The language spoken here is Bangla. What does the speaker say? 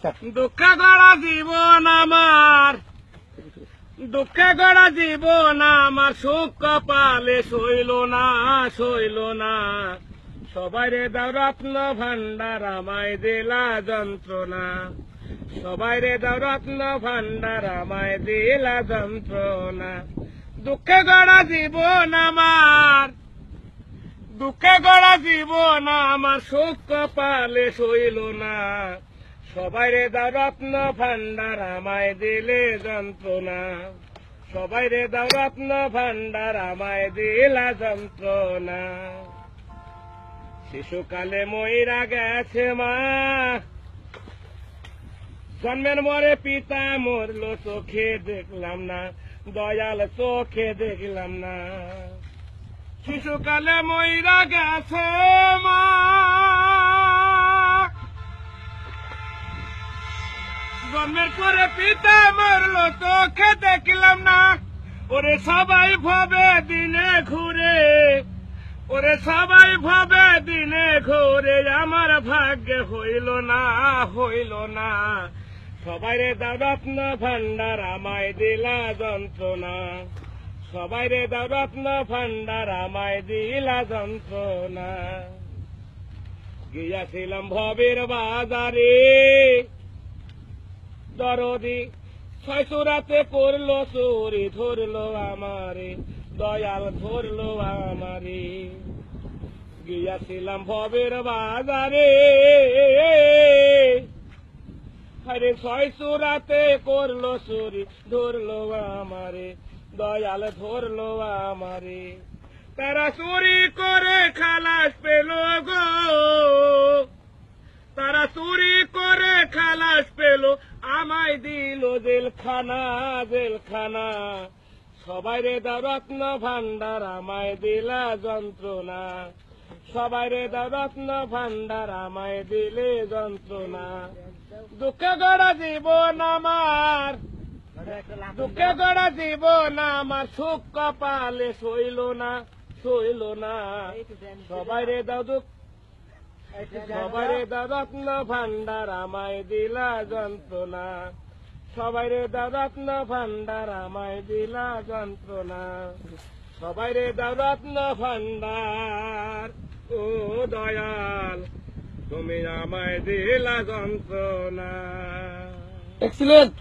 দুঃখে গড়া জীবন আমার, দুঃখে গড়া জীবন আমার, সুখ কপালে সইল না, সইল না। সবাই রে দাও রত্ন ভান্ডার, আমায় দিলা যন্ত্রণা। সবাই রে দাও রত্ন ভান্ডার, আমায় দিলা যন্ত্রণা। দুঃখে গড়া জীবন আমার, দুঃখে গড়া জীবন আমার, সুখ কপালে সইল না। সবাই রে দাও রত্ন ভান্ডার, আমায় দিলে যন্ত্রণা। সবাই রে দাও রত্ন ভান্ডার, আমায় দিলা যন্ত্রণা। শিশুকালে মইরা গেছে মা, জন্মের মরে পিতা মরলো, চোখে দেখলাম না, দয়াল চোখে দেখলাম না। শিশুকালে মইরা গেছে মা, জন্মের পরে পিতা মরলো, চোখে দেখলাম না। ওরে সবাই ভাবে দিনে ঘুরে, ওরে সবাই ভাবে দিনে ঘুরে, আমার ভাগ্যে হইল না, হইল না। সবাই রে দাও রত্ন ভান্ডার, আমায় দিলা যন্ত্রণা। সবাই রে দাও রত্ন ভান্ডার, আমায় দিলা যন্ত্রণা। গিয়াছিলাম ভবের বাজারে, দরদি ছয়সুরাতে পড়লো চুরি, ধরলো আমারে, দয়াল ধরলো আমারে। গিয়াছিলাম ভবের বাজারে, আরে ছয়সুরাতে করলো চুরি, ধরলো আমারে, দয়াল ধরলো আমারে। তারা চুরি করে খালাস পেল গো, তারা চুরি করে খালাস পেল, আমায় দিল জেলখানা, জেলখানা। সবাই রে দাও রত্ন ভান্ডার, আমায় দিলা যন্ত্রণা। সবাই রে দাও রত্ন ভান্ডার, আমায় দিলে যন্ত্রণা। দুঃখে গড়া জীবন আমার, দুঃখে গড়া জীবন আমার, সুখ কপালে সইল না, সইল না। সবাই রে দাও দুঃখ, সবাই রে দাও রত্ন ভান্ডার, আমায় দিলা যন্ত্রণা। সবাই রে দাও রত্ন ভান্ডার, আমায় দিলা যন্ত্রণা। সবাই রে দাও রত্ন ভান্ডার, ও দয়াল তুমি আমায় দিলা যন্ত্রণা। এক্সিলেন্ট।